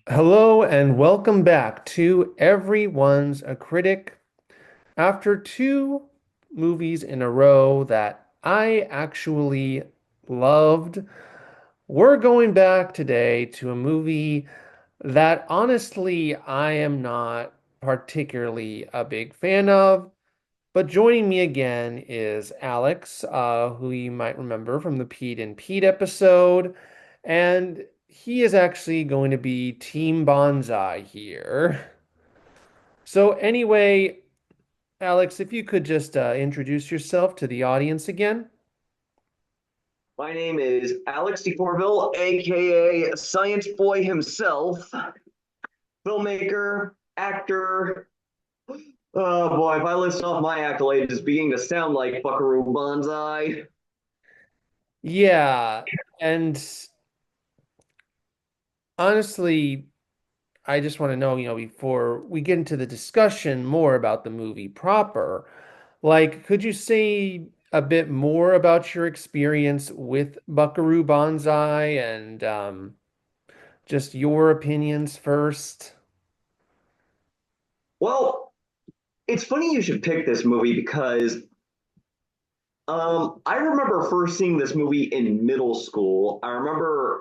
Hello and welcome back to Everyone's a Critic. After two movies in a row that I actually loved, we're going back today to a movie that honestly I am not particularly a big fan of. But joining me again is Alex, who you might remember from the Pete and Pete episode. And he is actually going to be Team Bonsai here. So, anyway, Alex, if you could just introduce yourself to the audience again. My name is Alex Decourville, aka Science Boy himself, filmmaker, actor. Oh boy, if I list off my accolades, it's beginning to sound like Buckaroo Banzai. Yeah, and honestly, I just want to know, before we get into the discussion more about the movie proper, like, could you say a bit more about your experience with Buckaroo Banzai and just your opinions first? Well, it's funny you should pick this movie because I remember first seeing this movie in middle school. I remember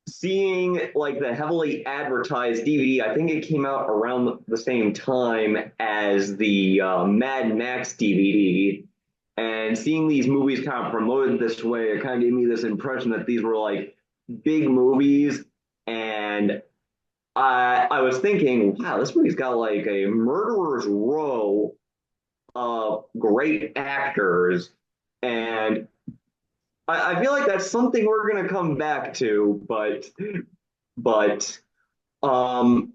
seeing like the heavily advertised DVD. I think it came out around the same time as the Mad Max DVD. And seeing these movies kind of promoted this way, it kind of gave me this impression that these were like big movies. And I was thinking, wow, this movie's got like a murderer's row of great actors. And I feel like that's something we're going to come back to, but um,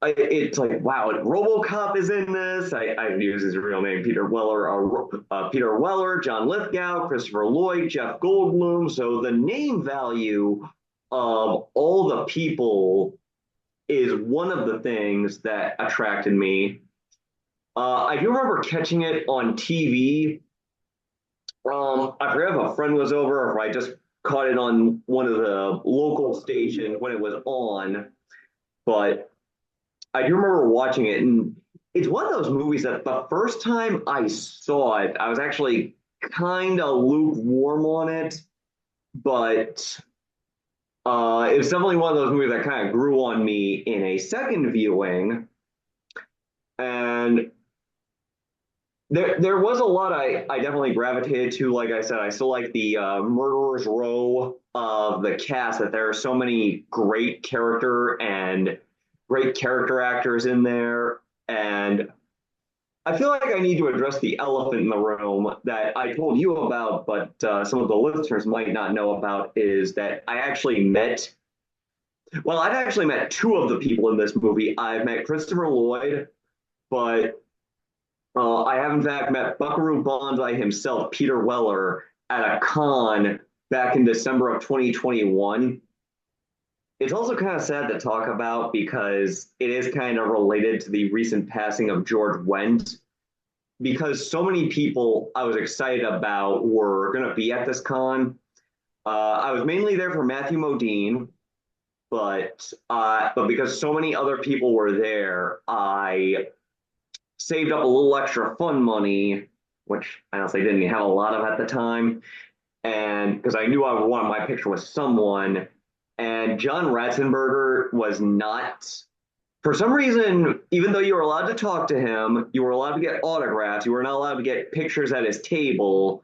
it's like wow, RoboCop is in this. I use his real name, Peter Weller, Peter Weller, John Lithgow, Christopher Lloyd, Jeff Goldblum. So the name value of all the people is one of the things that attracted me. I do remember catching it on TV. I forget if a friend was over or if I just caught it on one of the local stations when it was on. But I do remember watching it, and it's one of those movies that the first time I saw it, I was actually kind of lukewarm on it, but it was definitely one of those movies that kind of grew on me in a second viewing. And there was a lot I definitely gravitated to. Like I said, I still like the murderer's row of the cast. That there are so many great character actors in there, and I feel like I need to address the elephant in the room that I told you about, but some of the listeners might not know about. Is that I've actually met two of the people in this movie. I've met Christopher Lloyd, but I have in fact met Buckaroo Banzai himself, Peter Weller, at a con back in December of 2021. It's also kind of sad to talk about because it is kind of related to the recent passing of George Wendt, because so many people I was excited about were going to be at this con. I was mainly there for Matthew Modine, but because so many other people were there, I saved up a little extra fun money, which I honestly didn't have a lot of at the time, and because I knew I would want my picture with someone. And John Ratzenberger was not, for some reason, even though you were allowed to talk to him, you were allowed to get autographs, you were not allowed to get pictures at his table.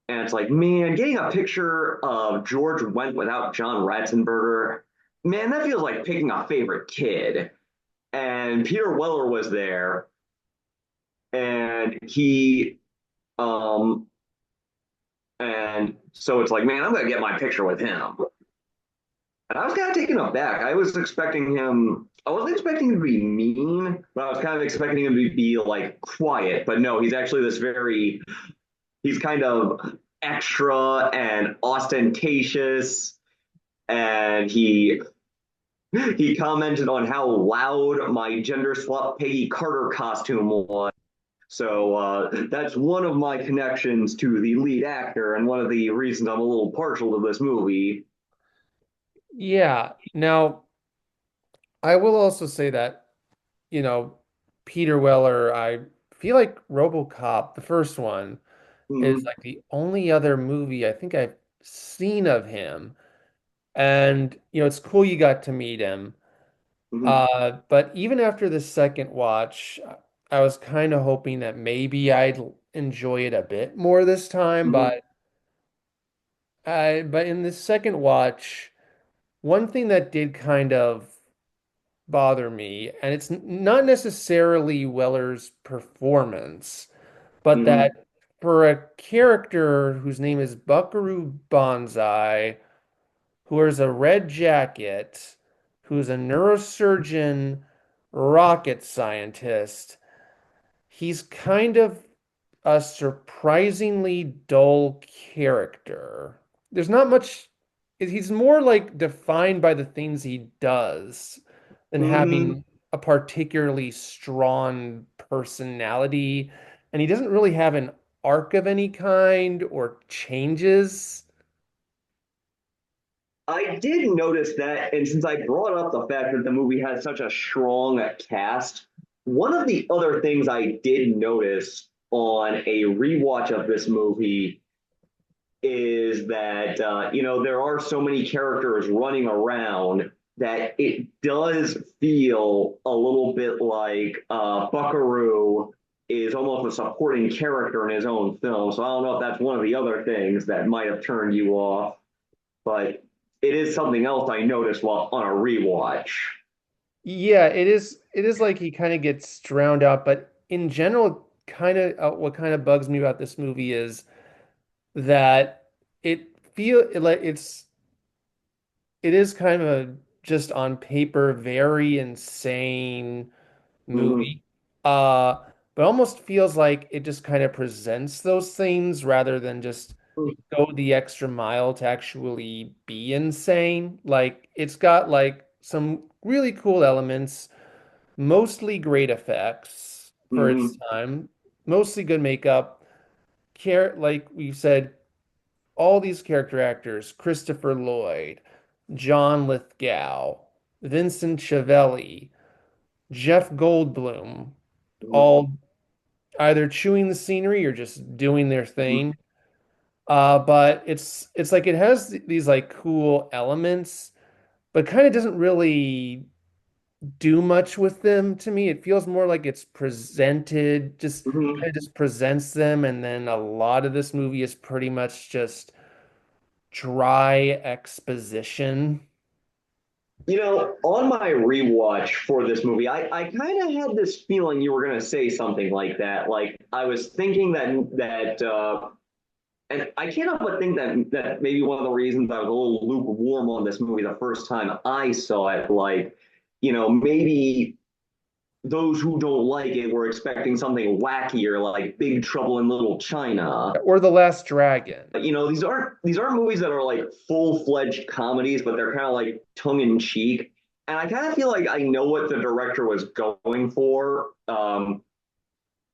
And it's like, man, getting a picture of George Wendt without John Ratzenberger, man, that feels like picking a favorite kid. And Peter Weller was there, and um, and so it's like, man, I'm gonna get my picture with him. And I was kind of taken aback. I wasn't expecting him to be mean, but I was kind of expecting him to be like quiet. But no, he's kind of extra and ostentatious. And he commented on how loud my gender swap Peggy Carter costume was. So that's one of my connections to the lead actor, and one of the reasons I'm a little partial to this movie. Yeah. Now, I will also say that, you know, Peter Weller, I feel like RoboCop, the first one, is Hmm. like the only other movie I think I've seen of him. And, it's cool you got to meet him. Hmm. But even after the second watch, I was kind of hoping that maybe I'd enjoy it a bit more this time. Hmm. But in the second watch, one thing that did kind of bother me, and it's not necessarily Weller's performance, but Hmm. that for a character whose name is Buckaroo Banzai, who wears a red jacket, who's a neurosurgeon, rocket scientist, he's kind of a surprisingly dull character. There's not much, he's more like defined by the things he does than Hmm. having a particularly strong personality. And he doesn't really have an arc of any kind or changes. I did notice that, and since I brought up the fact that the movie has such a strong cast, one of the other things I did notice on a rewatch of this movie is that there are so many characters running around that it does feel a little bit like Buckaroo is almost a supporting character in his own film. So I don't know if that's one of the other things that might have turned you off, but it is something else I noticed while on a rewatch. Yeah, it is like he kind of gets drowned out, but in general, kind of what kind of bugs me about this movie is that like it is kind of a just on paper very insane Mm-hmm. movie. Uh, but almost feels like it just kind of presents those things rather than just go the extra mile to actually be insane. Like it's got like some really cool elements, mostly great effects for its Mm-hmm. time, mostly good makeup. Like we said, all these character actors, Christopher Lloyd, John Lithgow, Vincent Chiavelli, Jeff Goldblum, Mm-hmm. all either chewing the scenery or just doing their thing. But it's like it has these like cool elements, but kind of doesn't really do much with them to me. It feels more like it's presented, just Mm-hmm. kind of just presents them, and then a lot of this movie is pretty much just dry exposition. On my rewatch for this movie, I kind of had this feeling you were going to say something like that. Like I was thinking and I can't help but think that maybe one of the reasons I was a little lukewarm on this movie the first time I saw it, like, maybe those who don't like it were expecting something wackier, like Big Trouble in Little China. Or The Last Dragon. These aren't movies that are like full-fledged comedies, but they're kind of like tongue-in-cheek. And I kind of feel like I know what the director was going for.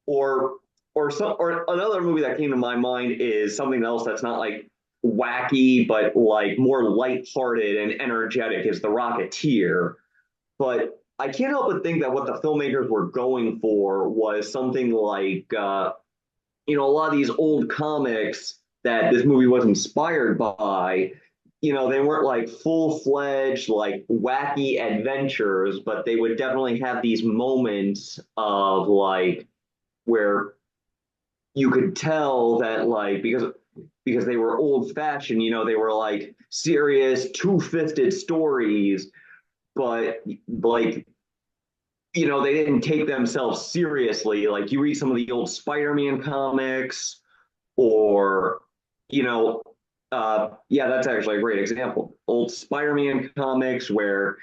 Or another movie that came to my mind is something else that's not like wacky, but like more lighthearted and energetic is The Rocketeer. But I can't help but think that what the filmmakers were going for was something like a lot of these old comics that this movie was inspired by, they weren't like full-fledged, like wacky adventures, but they would definitely have these moments of like where you could tell that like because they were old-fashioned, they were like serious two-fisted stories, but like they didn't take themselves seriously. Like you read some of the old Spider-Man comics, or you know, yeah, that's actually a great example. Old Spider-Man comics where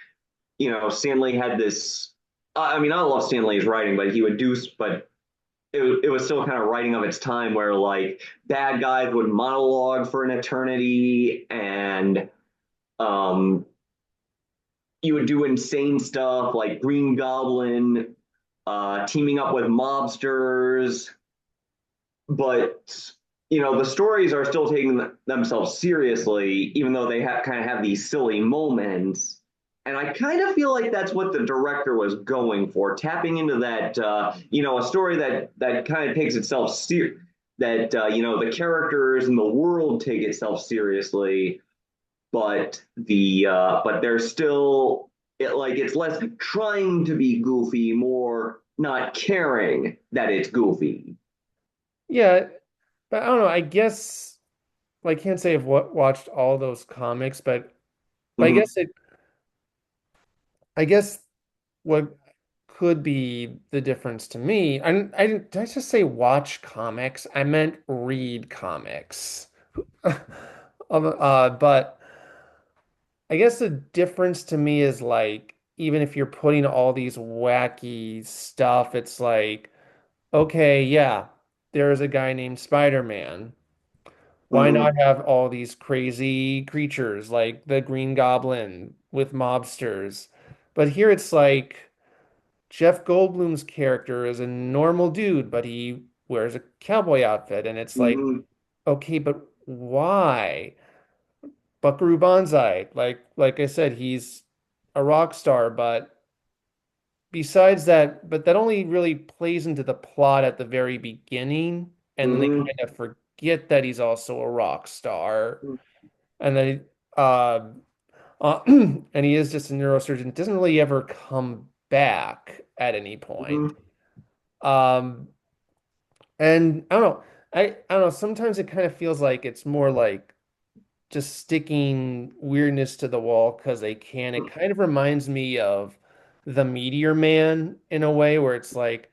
Stanley had this. I mean, I love Stanley's writing, but it was still kind of writing of its time, where like bad guys would monologue for an eternity, and um, you would do insane stuff like Green Goblin teaming up with mobsters, but the stories are still taking themselves seriously, even though they kind of have these silly moments. And I kind of feel like that's what the director was going for, tapping into that, a story that kind of takes itself that the characters and the world take itself seriously, but they're still it's less trying to be goofy, more not caring that it's goofy. Yeah, but I don't know. I guess I can't say I've watched all those comics, but Mm-hmm. I guess what could be the difference to me. Did I just say watch comics? I meant read comics. But I guess the difference to me is even if you're putting all these wacky stuff, it's like, okay, yeah, there is a guy named Spider-Man. Why not Mm-hmm. have all these crazy creatures like the Green Goblin with mobsters? But here it's like Jeff Goldblum's character is a normal dude, but he wears a cowboy outfit, and it's like, Mm-hmm. okay, but why? Buckaroo Banzai, like I said, he's a rock star, but besides that, but that only really plays into the plot at the very beginning, and then they Mm-hmm. kind of forget that he's also a rock star, and then uh, and he is just a neurosurgeon. It doesn't really ever come back at any point. Mm-hmm. Um, and I don't know. I don't know. Sometimes it kind of feels like it's more like just sticking weirdness to the wall because they can. It kind of reminds me of the Meteor Man in a way where it's like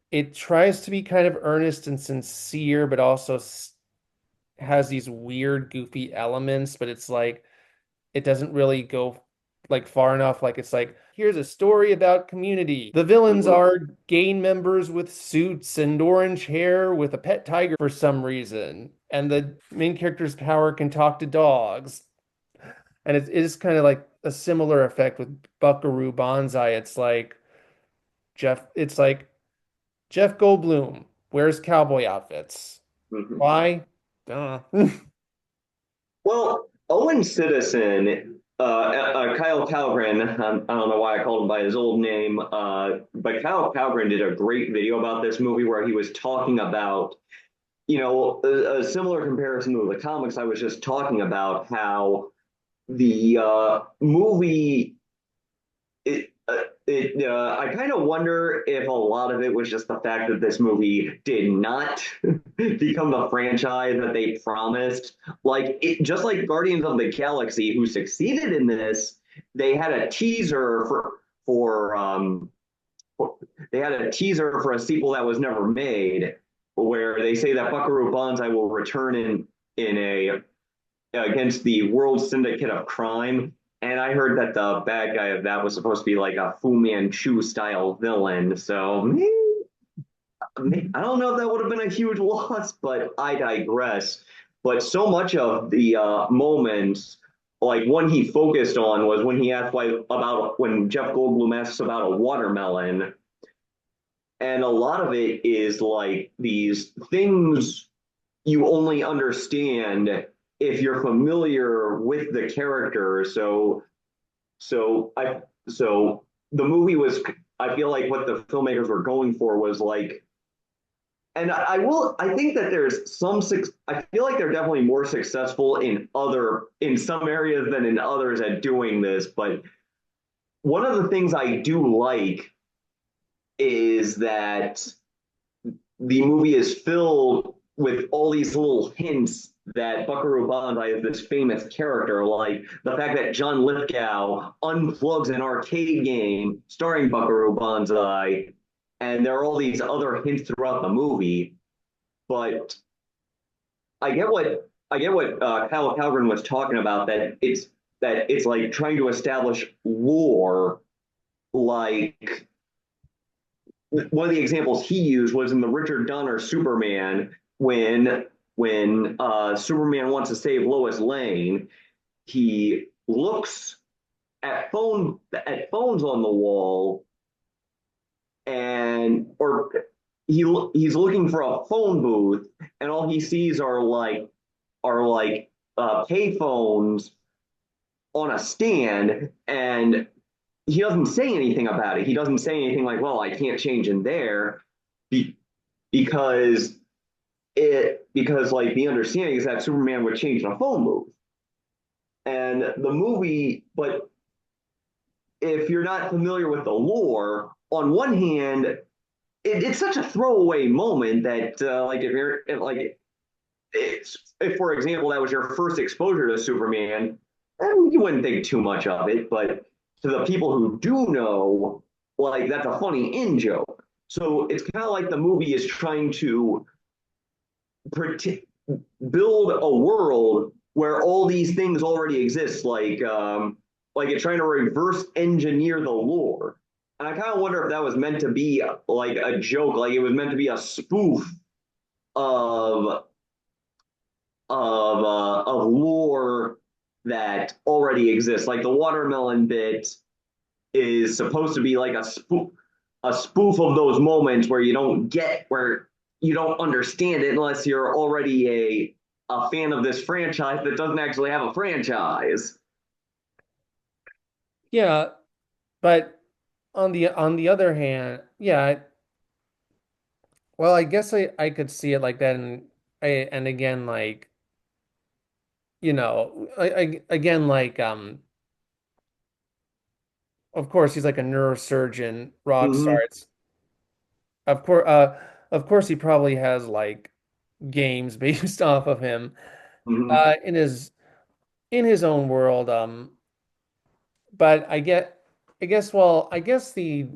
it tries to be kind of earnest and sincere, but also has these weird, goofy elements. But it's like it doesn't really go far enough. Like it's like, here's a story about community. The villains Mm-hmm. are gang members with suits and orange hair with a pet tiger for some reason. And the main character's power can talk to dogs. And it is kind of like a similar effect with Buckaroo Banzai. It's like Jeff Goldblum wears cowboy outfits. Mm-hmm. Why? Duh. Well, Owen Citizen, Kyle Calgren, I don't know why I called him by his old name, but Kyle Calgren did a great video about this movie where he was talking about, a similar comparison to the comics I was just talking about, how the movie I kind of wonder if a lot of it was just the fact that this movie did not become the franchise that they promised. Just like Guardians of the Galaxy, who succeeded in this, they had a teaser for they had a teaser for a sequel that was never made, where they say that Buckaroo Banzai will return in a against the World Syndicate of Crime. And I heard that the bad guy of that was supposed to be like a Fu Manchu style villain. So I don't know if that would have been a huge loss, but I digress. But so much of the moments, like one he focused on, was when he asked about when Jeff Goldblum asks about a watermelon, and a lot of it is like these things you only understand if you're familiar with the character. So the movie was. I feel like what the filmmakers were going for was like, and I think that there's some. I feel like they're definitely more successful in some areas than in others at doing this. But one of the things I do like is that the movie is filled with all these little hints that Buckaroo Banzai is this famous character, like the fact that John Lithgow unplugs an arcade game starring Buckaroo Banzai, and there are all these other hints throughout the movie. But I get what Kyle Calgren was talking about, that it's like trying to establish lore. Like one of the examples he used was in the Richard Donner Superman, when Superman wants to save Lois Lane, he looks at phones on the wall, and or he's looking for a phone booth, and all he sees are like pay phones on a stand, and he doesn't say anything about it. He doesn't say anything like, "Well, I can't change in there," be, because because like the understanding is that Superman would change in a phone booth, and the movie. But if you're not familiar with the lore, on one hand, it's such a throwaway moment that like if for example that was your first exposure to Superman, you wouldn't think too much of it. But to the people who do know, like that's a funny in joke. So it's kind of like the movie is trying to build a world where all these things already exist, like it's trying to reverse engineer the lore. And I kind of wonder if that was meant to be like a joke, like it was meant to be a spoof of of lore that already exists. Like the watermelon bit is supposed to be like a spoof of those moments where you don't understand it unless you're already a fan of this franchise that doesn't actually have a franchise. Yeah, but on the other hand, yeah, well, I guess I could see it like that, and again, like again, like of course he's like a neurosurgeon rock star. Mm-hmm. It's of course he probably has like games based off of him Mm-hmm. in his own world. But I guess the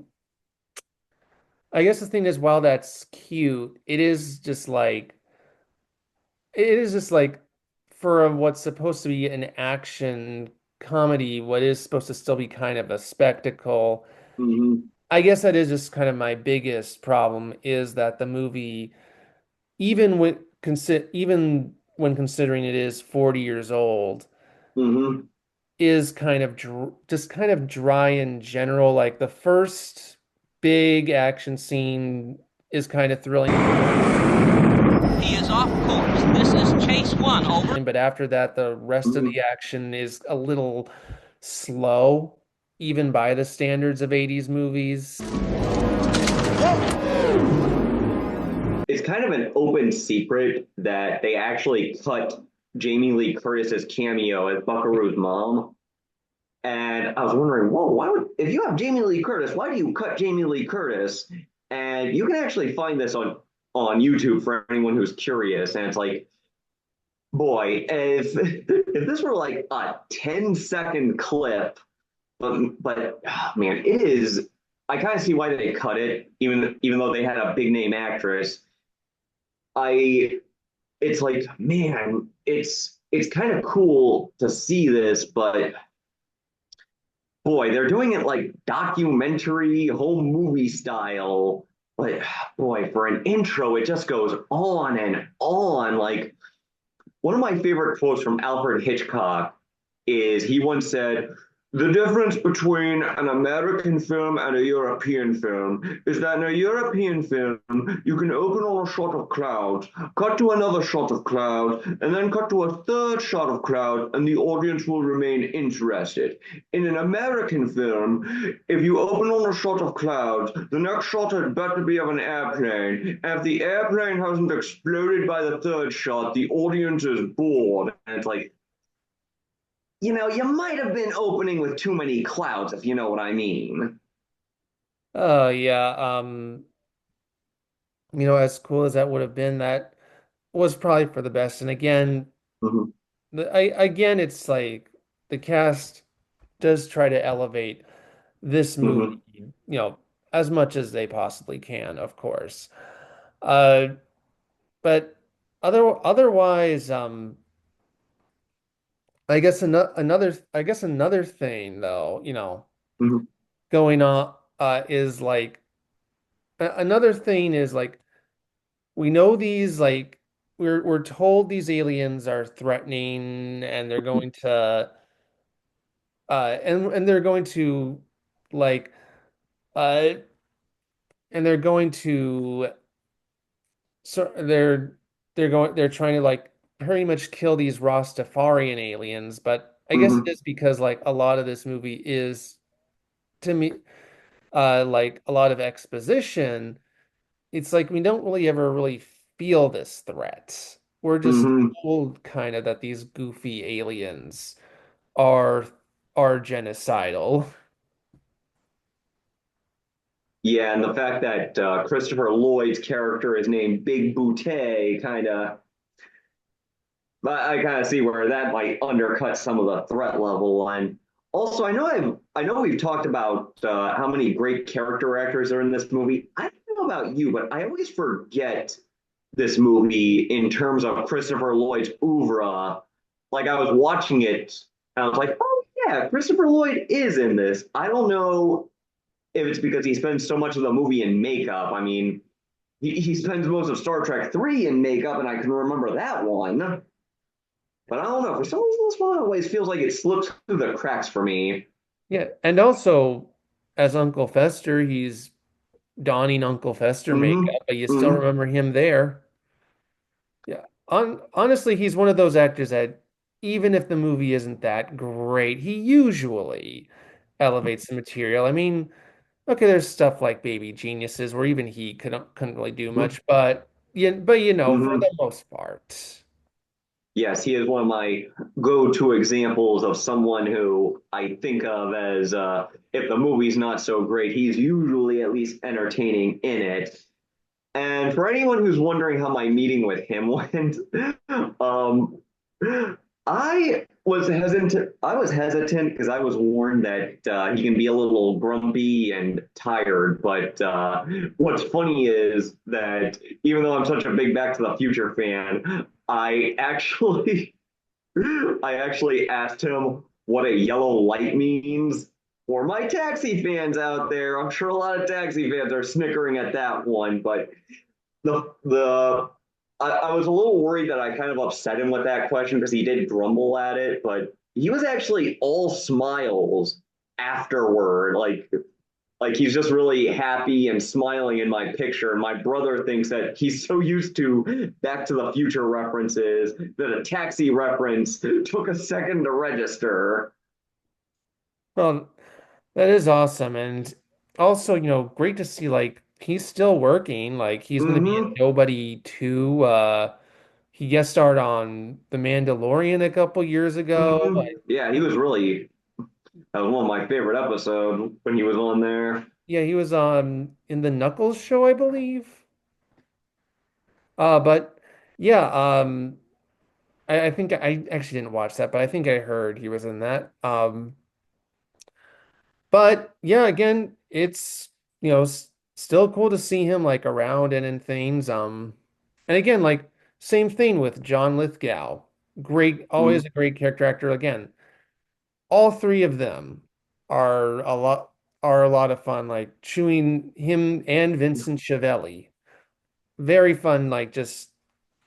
thing is, while that's cute, it is just like for what's supposed to be an action comedy, what is supposed to still be kind of a spectacle. Mm-hmm. I guess that is just kind of my biggest problem is that the movie, even when considering it is 40 years old, Mm-hmm. is just kind of dry in general. Like the first big action scene is kind of thrilling, He is off course. This is chase one, over. but after that, the rest of Mm-hmm. the action is a little slow, even by the standards of 80s movies. It's kind of an open secret that they actually cut Jamie Lee Curtis's cameo as Buckaroo's mom. And I was wondering, whoa, why would if you have Jamie Lee Curtis, why do you cut Jamie Lee Curtis? And you can actually find this on YouTube for anyone who's curious. And it's like, boy, if this were like a 10-second clip, but oh, man, it is. I kind of see why they cut it, even though they had a big name actress. I it's like, man, it's kind of cool to see this, but boy, they're doing it like documentary home movie style. But boy, for an intro, it just goes on and on. Like one of my favorite quotes from Alfred Hitchcock is he once said, "The difference between an American film and a European film is that in a European film, you can open on a shot of clouds, cut to another shot of cloud, and then cut to a third shot of cloud, and the audience will remain interested. In an American film, if you open on a shot of clouds, the next shot had better be of an airplane. And if the airplane hasn't exploded by the third shot, the audience is bored." And it's like, you might have been opening with too many clouds, if you know what I mean. Oh yeah, as cool as that would have been, that was probably for the best. And again, Mm-hmm. it's like the cast does try to elevate this Mm-hmm. movie, as much as they possibly can, of course. Uh, but otherwise, I guess another thing though, Mm-hmm. going on is like another thing is like we know these like we're told these aliens are threatening and they're going to and they're going to like uh and they're going to so they're trying to like pretty much kill these Rastafarian aliens, but I guess it Hmm. is because like a lot of this movie is to me like a lot of exposition. It's like we don't really ever really feel this threat. We're just Hmm. told kind of that these goofy aliens are are genocidal. Yeah, and the fact that Christopher Lloyd's character is named Big Booty kind of, I kind of see where that might undercut some of the threat level. And also, I know we've talked about how many great character actors are in this movie. I don't know about you, but I always forget this movie in terms of Christopher Lloyd's oeuvre. Like I was watching it, and I was like, oh yeah, Christopher Lloyd is in this. I don't know if it's because he spends so much of the movie in makeup. I mean, he spends most of Star Trek 3 in makeup, and I can remember that one. But I don't know. For some reason, this one always feels like it slips through the cracks for me. Yeah, and also as Uncle Fester, he's donning Uncle Fester Mm-hmm. makeup, but you still Mm-hmm. remember him there. Yeah. Honestly, he's one of those actors that even if the movie isn't that great, he usually elevates the material. I mean, okay, there's stuff like Baby Geniuses where even he couldn't really do much, but for Mm-hmm. the most part. Yes, he is one of my go-to examples of someone who I think of as if the movie's not so great, he's usually at least entertaining in it. And for anyone who's wondering how my meeting with him went, um, I was hesitant because I was warned that he can be a little grumpy and tired. But what's funny is that even though I'm such a big Back to the Future fan, I actually asked him what a yellow light means. For my taxi fans out there, I'm sure a lot of taxi fans are snickering at that one, but the I was a little worried that I kind of upset him with that question because he did grumble at it, but he was actually all smiles afterward. Like he's just really happy and smiling in my picture. And my brother thinks that he's so used to Back to the Future references that a taxi reference took a second to register. Well, that is awesome. And also, great to see like he's still working. Like he's gonna be in Mm-hmm. Nobody 2. He guest starred on The Mandalorian a couple years ago. Mm-hmm. Yeah, he was really that was one of my favorite episodes when he was on there. Yeah, he was in the Knuckles show, I believe. But yeah, I think I actually didn't watch that, but I think I heard he was in that. But yeah, again, it's still cool to see him like around and in things. And again, like same thing with John Lithgow. Great, always Mm-hmm. a great character actor. Again, all three of them are a lot of fun. Like chewing him and Vincent Chiavelli. Very fun, like just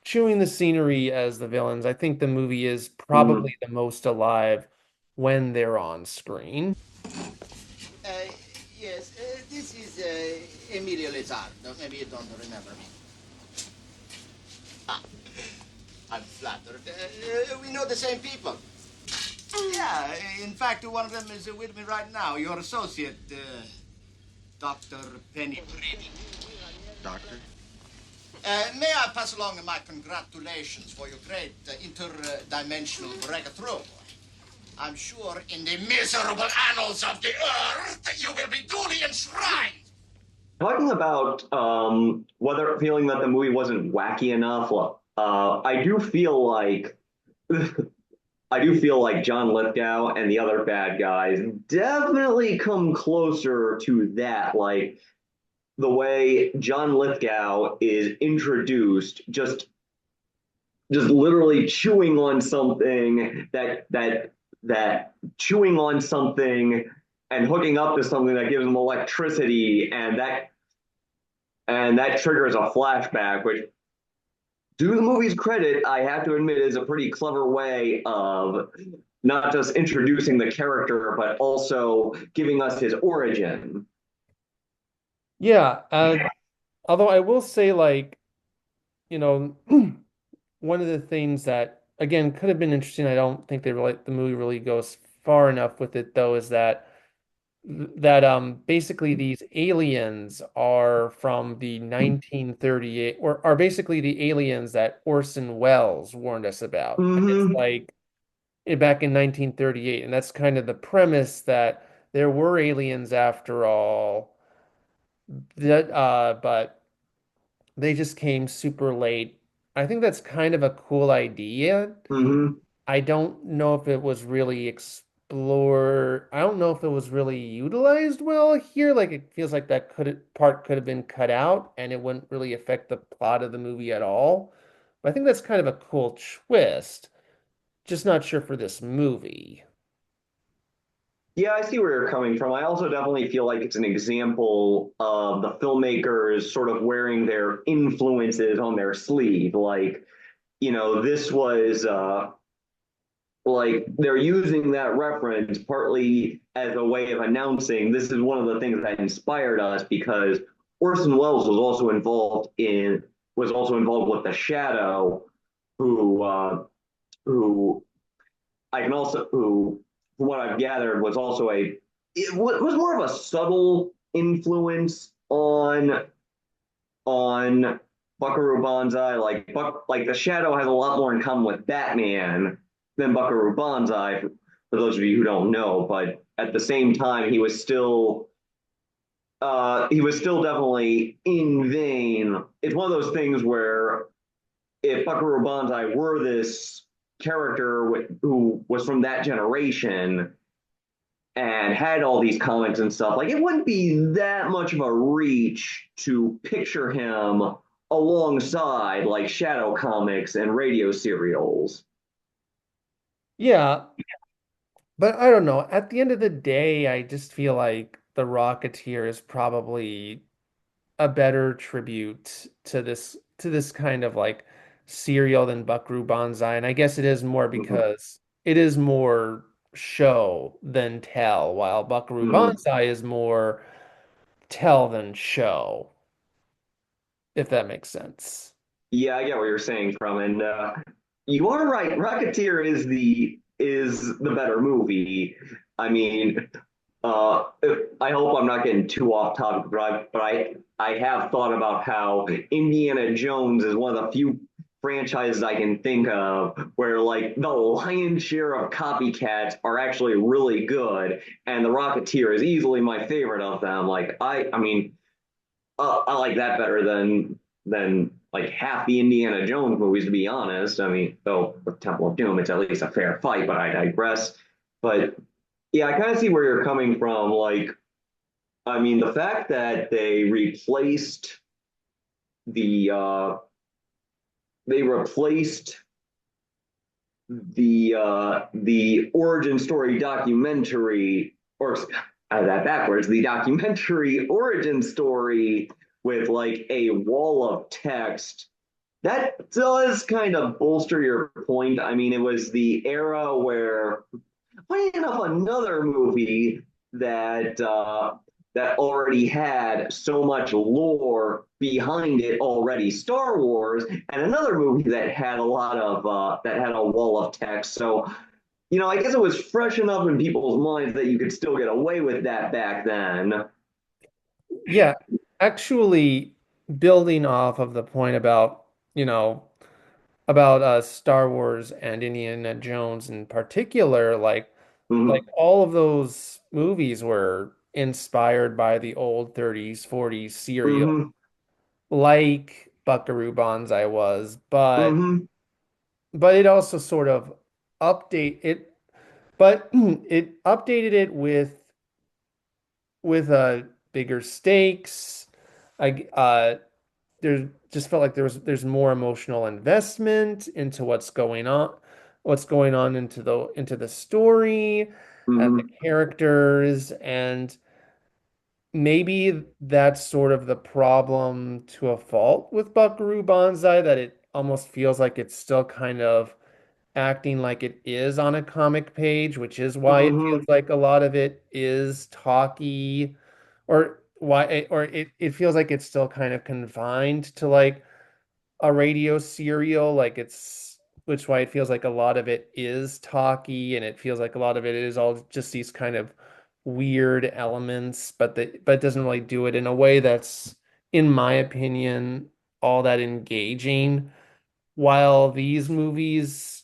chewing the scenery as the villains. I think the movie is Mm-hmm. probably the most alive when they're on screen. Uh, yes, this is Emilio Lizardo. Maybe you don't remember me. Ah, I'm flattered. We know the same people. Yeah, in fact, one of them is with me right now. Your associate, Dr. Penny. Doctor? May I pass along my congratulations for your great interdimensional breakthrough? I'm sure in the miserable annals of the earth, you will be duly enshrined. Talking about whether feeling that the movie wasn't wacky enough, I do feel like I do feel like John Lithgow and the other bad guys definitely come closer to that. Like the way John Lithgow is introduced, just literally chewing on something that chewing on something and hooking up to something that gives him electricity, and that triggers a flashback, which, to the movie's credit, I have to admit is a pretty clever way of not just introducing the character, but also giving us his origin. Yeah, although I will say, like, you know, one of the things that again could have been interesting, I don't think the movie really goes far enough with it though, is that basically these aliens are from the 1938 or are basically the aliens that Orson Welles warned us about. And it's Hmm. like back in 1938, and that's kind of the premise that there were aliens after all, that but they just came super late. I think that's kind of a cool idea. Hmm. I don't know if it was really explored. I don't know if it was really utilized well here. Like it feels like that part could have been cut out and it wouldn't really affect the plot of the movie at all. But I think that's kind of a cool twist. Just not sure for this movie. Yeah, I see where you're coming from. I also definitely feel like it's an example of the filmmakers sort of wearing their influences on their sleeve. Like, this was like they're using that reference partly as a way of announcing this is one of the things that inspired us because Orson Welles was also involved with The Shadow, who who I can also who from what I've gathered was also was more of a subtle influence on Buckaroo Banzai. Like the Shadow has a lot more in common with Batman than Buckaroo Banzai. For those of you who don't know, but at the same time, he was still definitely in vain. It's one of those things where if Buckaroo Banzai were this character who was from that generation and had all these comics and stuff, like it wouldn't be that much of a reach to picture him alongside like Shadow comics and radio serials. Yeah, but I don't know. At the end of the day, I just feel like The Rocketeer is probably a better tribute to this kind of like serial than Buckaroo Banzai. And I guess it is more Mm-hmm. because it is more show than tell, while Buckaroo Mm-hmm. Banzai is more tell than show, if that makes sense. Yeah, I get what you're saying from, and you are right. Rocketeer is the better movie. I mean, I hope I'm not getting too off topic, but I have thought about how Indiana Jones is one of the few franchises I can think of where like the lion's share of copycats are actually really good, and The Rocketeer is easily my favorite of them. Like I mean, I like that better than like half the Indiana Jones movies, to be honest. I mean, though with Temple of Doom, it's at least a fair fight, but I digress. But yeah, I kind of see where you're coming from. Like, I mean, the fact that the they replaced the origin story documentary, or that backwards, the documentary origin story with like a wall of text, that does kind of bolster your point. I mean, it was the era where, funny enough, another movie that already had so much lore behind it already, Star Wars, and another movie that had a lot of that had a wall of text. So, I guess it was fresh enough in people's minds that you could still get away with that back then. Yeah, actually building off of the point about, you know, about Star Wars and Indiana Jones in particular, like Mm-hmm. all of those movies were inspired by the old 30s, 40s serial, Mm-hmm. like Buckaroo Banzai was, Mm-hmm. but it also sort of update it, but it updated it with bigger stakes. I there just felt like there's more emotional investment into what's going on into the story and the Mm-hmm. characters, and maybe that's sort of the problem to a fault with Buckaroo Banzai, that it almost feels like it's still kind of acting like it is on a comic page, which is why it feels Mm-hmm. like a lot of it is talky, or it feels like it's still kind of confined to like a radio serial, like it's which why it feels like a lot of it is talky and it feels like a lot of it is all just these kind of weird elements, but it doesn't really do it in a way that's, in my opinion, all that engaging. While these movies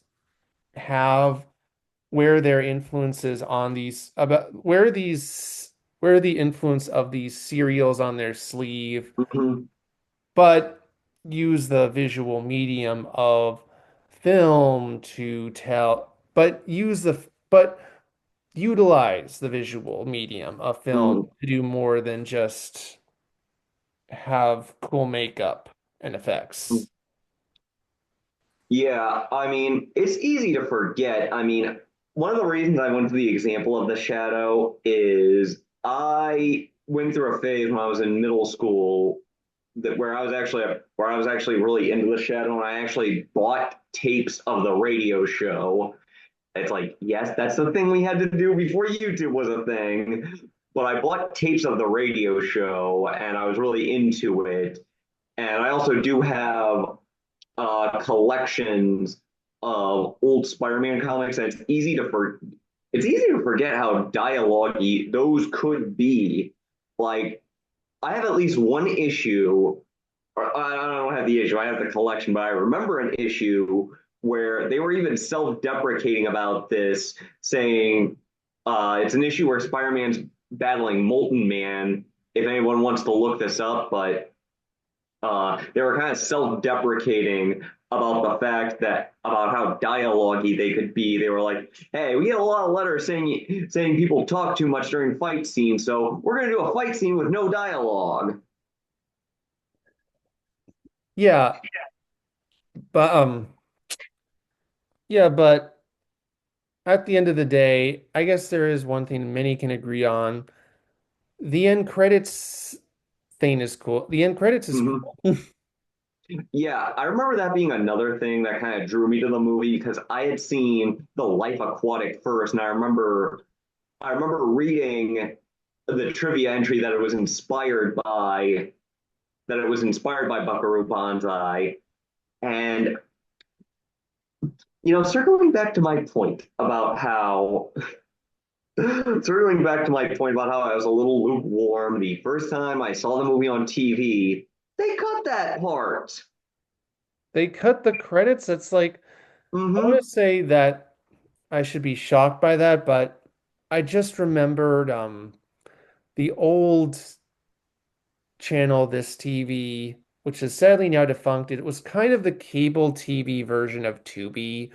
have where their influences on these about where the influence of these serials on their sleeve, Mhm. but use the visual medium of film to tell, but utilize the visual medium of film Mhm. to do more than just have cool makeup and effects. Yeah, I mean, it's easy to forget. I mean, one of the reasons I went to the example of The Shadow is I went through a phase when I was in middle school that where I was actually really into The Shadow, and I actually bought tapes of the radio show. It's like, yes, that's the thing we had to do before YouTube was a thing. But I bought tapes of the radio show, and I was really into it. And I also do have collections of old Spider-Man comics, and it's easy to forget how dialogue those could be. Like, I have at least one issue, or I don't have the issue, I have the collection, but I remember an issue where they were even self-deprecating about this, saying it's an issue where Spider-Man's battling Molten Man. If anyone wants to look this up, but they were kind of self-deprecating about the fact that about how dialogue-y they could be. They were like, "Hey, we get a lot of letters saying people talk too much during fight scenes, so we're gonna do a fight scene with no dialogue." Yeah, but yeah, but at the end of the day, I guess there is one thing many can agree on. The end credits thing is cool. The end credits is Mhm. cool. Yeah, I remember that being another thing that kind of drew me to the movie because I had seen The Life Aquatic first, and I remember reading the trivia entry that it was inspired by Buckaroo Banzai. And circling back to my point about how circling back to my point about how I was a little lukewarm the first time I saw the movie on TV, they cut that part. They cut the credits. It's like I want to Mm-hmm. say that I should be shocked by that, but I just remembered the old channel, This TV, which is sadly now defunct. It was kind of the cable TV version of Tubi.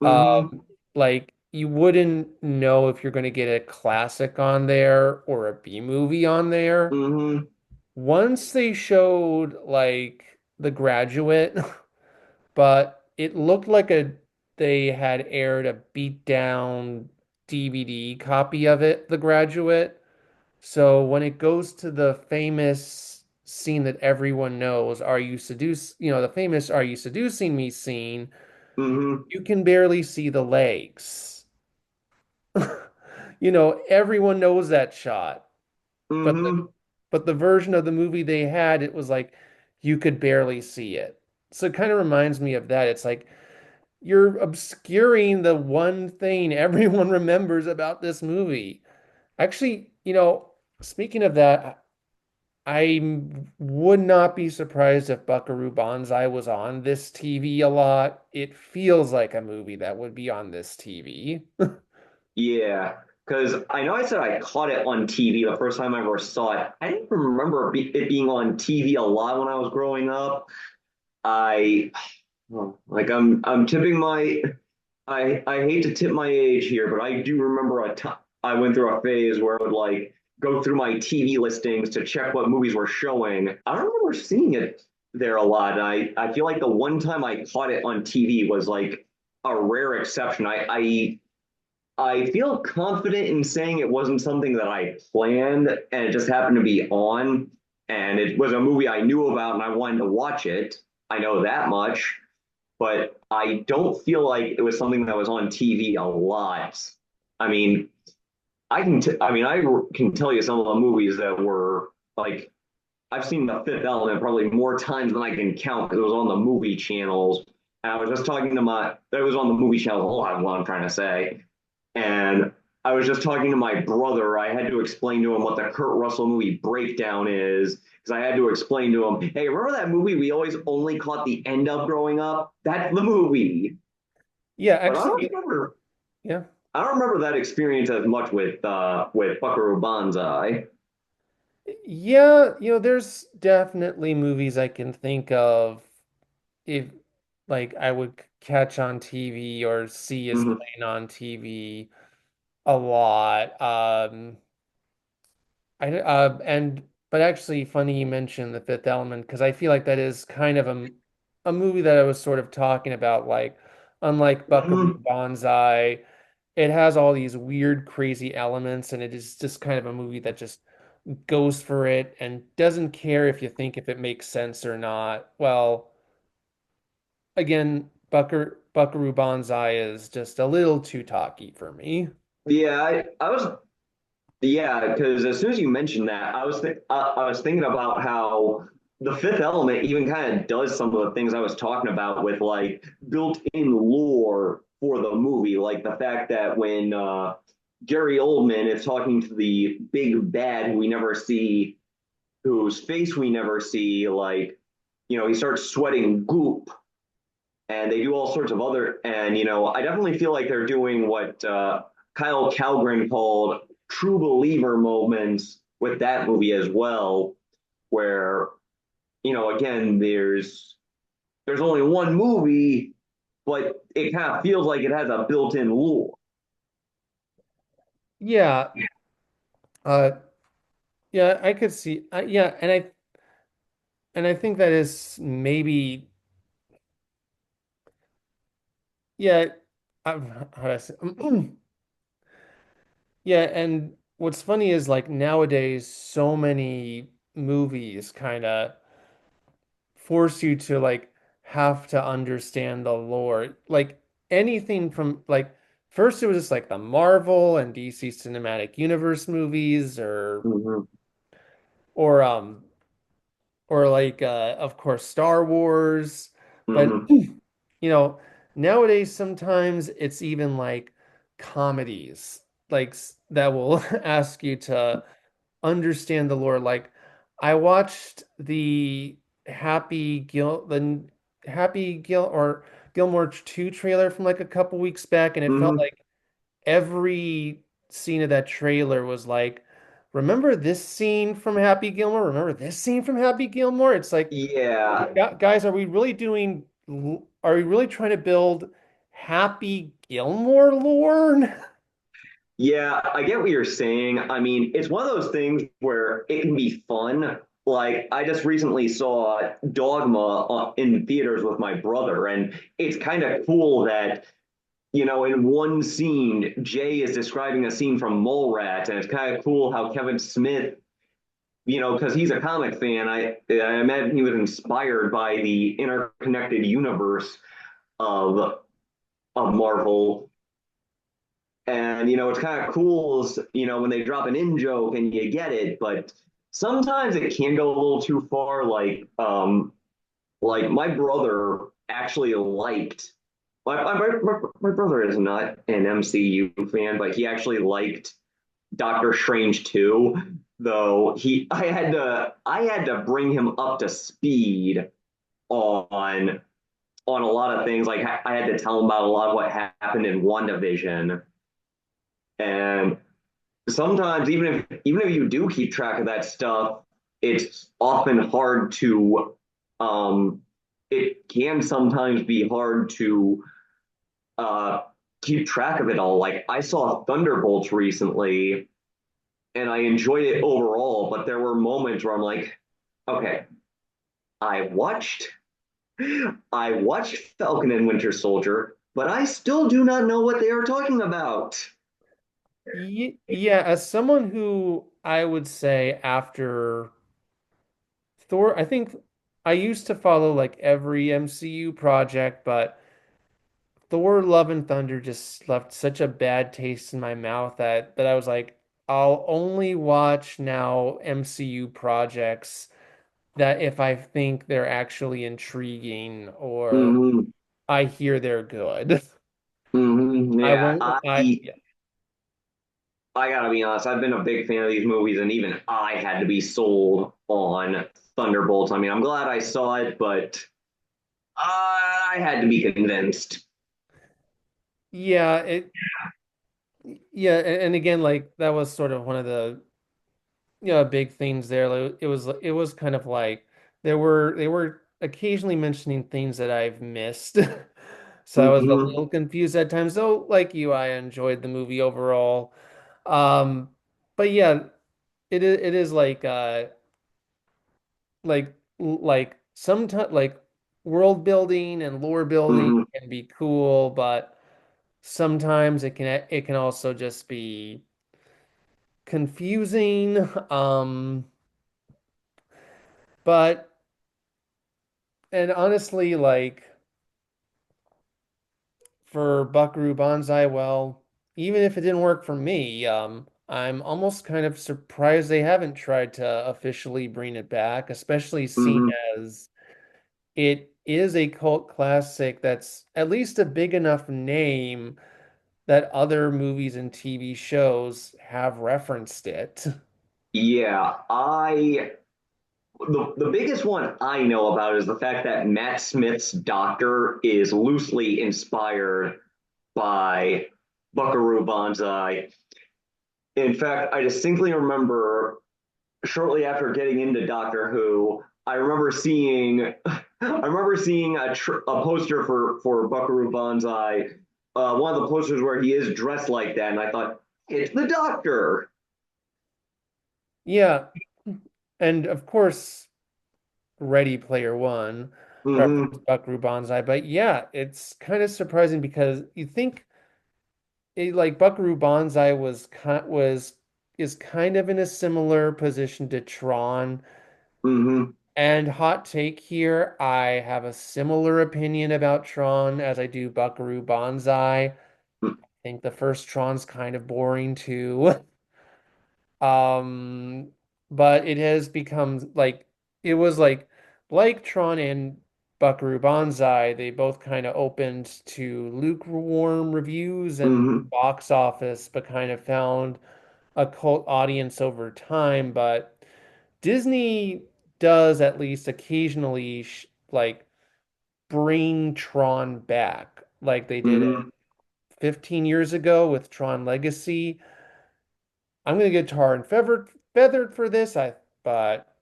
Mm-hmm. Like you wouldn't know if you're going to get a classic on there or a B movie on there. Mm-hmm. Once they showed like The Graduate, but it looked like a they had aired a beat down DVD copy of it, The Graduate. So when it goes to the famous scene that everyone knows, the famous Are You Seducing Me scene, Mm-hmm. you can barely see the legs. Everyone knows that shot. But the Mm-hmm. but the version of the movie they had, it was like you could barely see it. So it kind of reminds me of that. It's like you're obscuring the one thing everyone remembers about this movie. Actually, speaking of that, I would not be surprised if Buckaroo Banzai was on this TV a lot. It feels like a movie that would be on this TV. Yeah, because I know I said I caught it on TV the first time I ever saw it. I didn't remember it being on TV a lot when I was growing up. I like I'm tipping my I hate to tip my age here, but I do remember a time I went through a phase where I would like go through my TV listings to check what movies were showing. I don't remember seeing it there a lot. I feel like the one time I caught it on TV was like a rare exception. I feel confident in saying it wasn't something that I planned and it just happened to be on. And it was a movie I knew about and I wanted to watch it. I know that much, but I don't feel like it was something that was on TV a lot. I mean, I can tell you some of the movies that were like I've seen The Fifth Element probably more times than I can count because it was on the movie channels. And I was just talking to my, it was on the movie channel a lot, what I'm trying to say. And I was just talking to my brother. I had to explain to him what the Kurt Russell movie breakdown is because I had to explain to him, hey, remember that movie we always only caught the end of growing up? That's the movie. Yeah, But actually, yeah. I don't remember that experience as much with Buckaroo Banzai. Yeah, there's definitely movies I can think of if like I would catch on TV or see as Mm-hmm. playing on TV a lot. But actually funny you mentioned The Fifth Element because I feel like that is kind of a movie that I was sort of talking about, like unlike Buckaroo Mm-hmm. Banzai, it has all these weird, crazy elements, and it is just kind of a movie that just goes for it and doesn't care if you think if it makes sense or not. Well, again, Buckaroo Banzai is just a little too talky for me. Yeah, I was yeah, because as soon as you mentioned that, I was thinking about how the Fifth Element even kind of does some of the things I was talking about with like built-in lore for the movie, like the fact that when Gary Oldman is talking to the big bad who we never see, whose face we never see, like he starts sweating goop, and they do all sorts of other, and I definitely feel like they're doing what Kyle Calgren called true believer moments with that movie as well, where again there's only one movie, but it kind of feels like it has a built-in lore. Yeah, uh, yeah, I could see. Yeah, and I think that is maybe yeah. How do I say? Yeah, and what's funny is like nowadays, so many movies kind of force you to like have to understand the lore. Like anything from like first it was just like the Marvel and DC Cinematic Universe movies Mm-hmm. or um or like of course Star Wars, but Mm-hmm. nowadays sometimes it's even like comedies like that will ask you to understand the lore. Like I watched the Happy Gil or Gilmore 2 trailer from like a couple weeks back, and it felt Mm-hmm. like every scene of that trailer was like, remember this scene from Happy Gilmore? Remember this scene from Happy Gilmore? It's like, Yeah, guys, are we really trying to build Happy Gilmore lore? yeah, I get what you're saying. I mean, it's one of those things where it can be fun. Like, I just recently saw Dogma in theaters with my brother, and it's kind of cool that, in one scene, Jay is describing a scene from Mallrats, and it's kind of cool how Kevin Smith, because he's a comic fan, I imagine he was inspired by the interconnected universe of Marvel. And it's kind of cool, when they drop an in joke and you get it, but sometimes it can go a little too far. Like my brother actually liked my brother is not an MCU fan, but he actually liked Doctor Strange too. Though I had to bring him up to speed on on a lot of things. Like I had to tell him about a lot of what happened in WandaVision. And sometimes even if you do keep track of that stuff, it's often hard to it can sometimes be hard to uh keep track of it all. Like I saw Thunderbolts recently and I enjoyed it overall, but there were moments where I'm like, okay, I watched I watched Falcon and Winter Soldier, but I still do not know what they are talking about. Yeah, as someone who I would say after Thor, I think I used to follow like every MCU project, but Thor Love and Thunder just left such a bad taste in my mouth that I was like, I'll only watch now MCU projects that if I think they're actually intriguing or Hmm. I hear they're good. I Yeah, won't, yeah. I gotta be honest. I've been a big fan of these movies, and even I had to be sold on Thunderbolts. I mean, I'm glad I saw it, but I had to be convinced. Yeah, and again, like that was sort of one of the big themes there. Like, it was kind of like they were occasionally mentioning things that I've missed. So I was a Hmm. little confused at times. Though, like you, I enjoyed the movie overall. Um, but yeah, it is like sometimes like world building and lore building Hmm. can be cool, but sometimes it can also just be confusing. But and honestly, like for Buckaroo Banzai, well, even if it didn't work for me, I'm almost kind of surprised they haven't tried to officially bring it back, especially seeing Hmm. as it is a cult classic that's at least a big enough name that other movies and TV shows have referenced it. Yeah, the biggest one I know about is the fact that Matt Smith's Doctor is loosely inspired by Buckaroo Banzai. In fact, I distinctly remember shortly after getting into Doctor Who, I remember seeing a poster for Buckaroo Banzai, one of the posters where he is dressed like that, and I thought it's the Doctor. Yeah, and of course, Ready Player One Hmm. referenced Buckaroo Banzai, but yeah, it's kind of surprising because you think like Buckaroo Banzai is kind of in a similar position to Tron. Hmm. And hot take here, I have a similar opinion about Tron as I do Buckaroo Banzai. I think the first Tron's kind of boring too. Um, but it has become like it was like Tron and Buckaroo Banzai, they both kind of opened to lukewarm reviews and Hmm. box office, but kind of found a cult audience over time. But Disney does at least occasionally like bring Tron back, like they did it Hmm. 15 years ago with Tron Legacy. I'm gonna get tar and feathered for this, but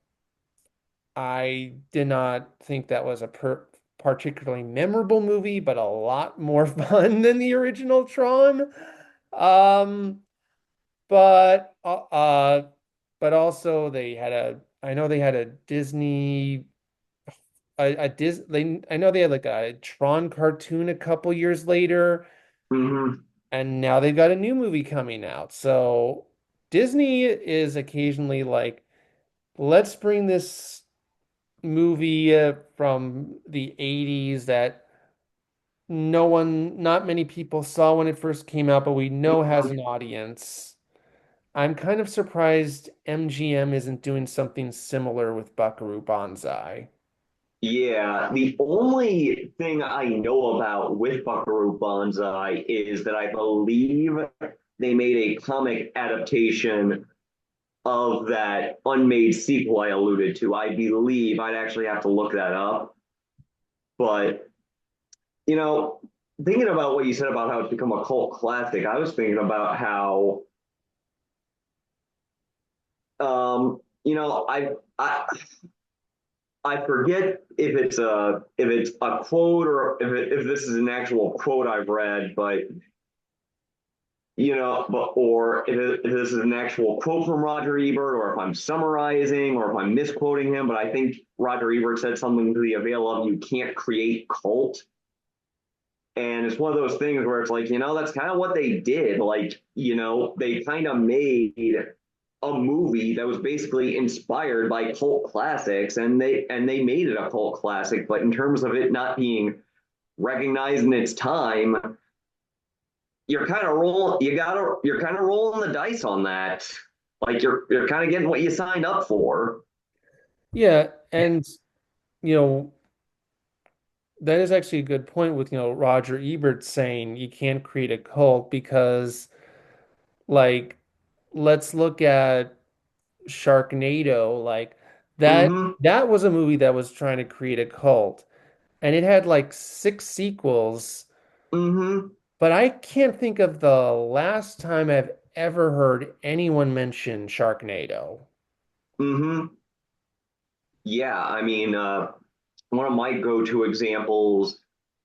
I did not think that was a particularly memorable movie, but a lot more fun than the original Tron. Um, but but also I know they had a Disney a Dis they I know they had like a Tron cartoon a couple years later, Hmm. and now they've got a new movie coming out. So Disney is occasionally like, let's bring this movie from the 80s that not many people saw when it first came out, but we know has an audience. I'm kind of surprised MGM isn't doing something similar with Buckaroo Banzai. Yeah, the only thing I know about with Buckaroo Banzai is that I believe they made a comic adaptation of that unmade sequel I alluded to. I believe I'd actually have to look that up. But, you know, thinking about what you said about how it's become a cult classic, I was thinking about how, I forget if it's a quote or if this is an actual quote I've read, but or if this is an actual quote from Roger Ebert, or if I'm summarizing, or if I'm misquoting him. But I think Roger Ebert said something to the avail of "You can't create cult," and it's one of those things where it's like, that's kind of what they did. Like, they kind of made a movie that was basically inspired by cult classics, and they made it a cult classic. But in terms of it not being recognized in its time, you're kind of rolling the dice on that. Like you're kind of getting what you signed up for. Yeah, and you know, that is actually a good point with, Roger Ebert saying you can't create a cult because like let's look at Sharknado, like that Mm-hmm. that was a movie that was trying to create a cult and it had like six sequels, Mm-hmm. but I can't think of the last time I've ever heard anyone mention Sharknado. Mm-hmm. Yeah, I mean, one of my go-to examples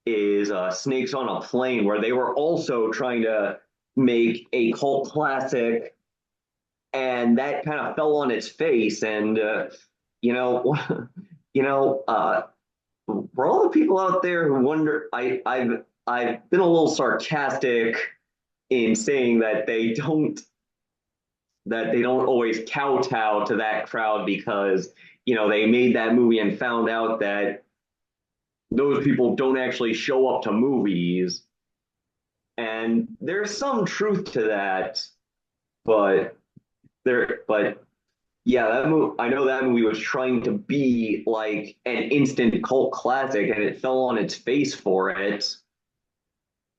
is Snakes on a Plane, where they were also trying to make a cult classic, and that kind of fell on its face. And you know, you know, for all the people out there who wonder, I've been a little sarcastic in saying that they don't always kowtow to that crowd because they made that movie and found out that those people don't actually show up to movies, and there's some truth to that, but but yeah, that movie, I know that movie was trying to be like an instant cult classic and it fell on its face for it.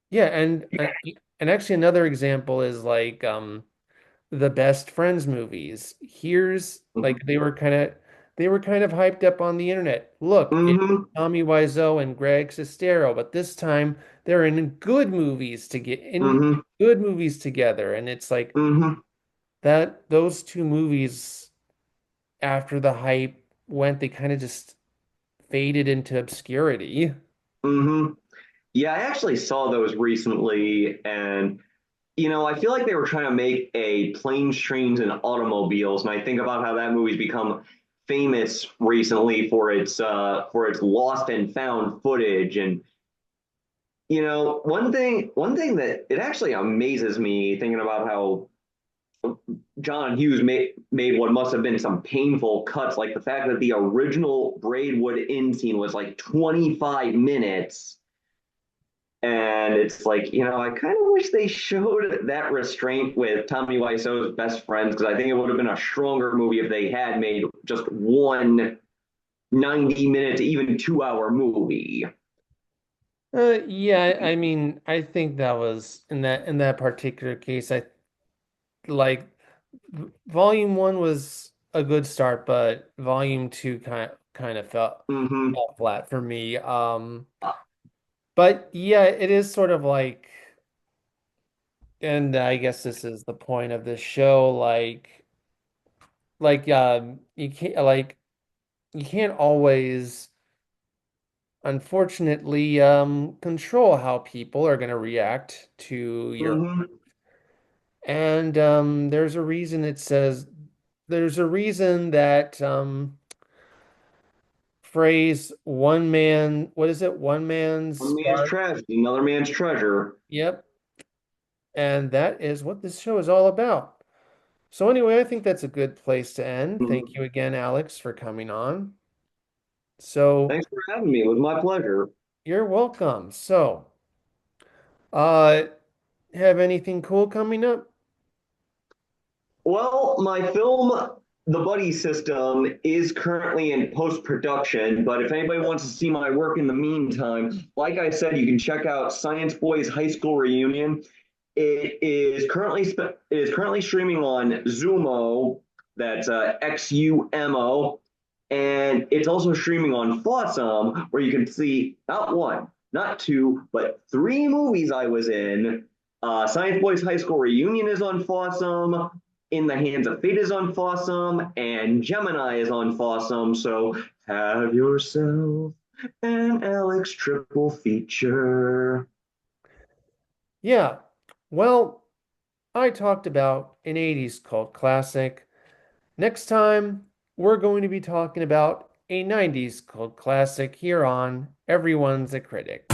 Yeah, and actually another example is like the Best Friends movies. Here's like Mm-hmm. they were kind of hyped up on the internet. Look, it's Mm-hmm. Tommy Wiseau and Greg Sestero, but this time they're in Mm-hmm. good movies together, and it's like Mm-hmm. that those two movies after the hype went, they kind of just faded into obscurity. Mm-hmm. Yeah, I actually saw those recently, and I feel like they were trying to make a planes, trains, and automobiles, and I think about how that movie's become famous recently for its lost and found footage. And one thing that it actually amazes me thinking about how John Hughes made what must have been some painful cuts, like the fact that the original Braidwood Inn scene was like 25 minutes. And it's like, I kind of wish they showed that restraint with Tommy Wiseau's Best Friends, because I think it would have been a stronger movie if they had made just one 90 minute to even 2 hour movie. Yeah, I mean, I think that was in that particular case, I like volume one was a good start, but volume two kind of Mm-hmm. fell flat for me. But yeah, it is sort of like, and I guess this is the point of this show, you can't always, unfortunately, control how people are going to react to your. Mm-hmm. And there's a reason that phrase one man, what is it? One man's One man's spark. trash, another man's treasure. Yep. And that is what this show is all about. So anyway, I think that's a good place to end. Thank Mhm. you again, Alex, for coming on. So Thanks for having me. It was my pleasure. you're welcome. So, uh, have anything cool coming up? Well, my film, The Buddy System, is currently in post production, but if anybody wants to see my work in the meantime, like I said, you can check out Science Boys High School Reunion. It is currently streaming on Zumo, that's XUMO, and it's also streaming on Fossum, where you can see not one, not two, but three movies I was in. Science Boys High School Reunion is on Fossum. In the Hands of Fate is on Fossum, and Gemini is on Fossum. So have yourself an Alex triple feature. Yeah. Well, I talked about an 80s cult classic. Next time, we're going to be talking about a 90s cult classic here on Everyone's a Critic.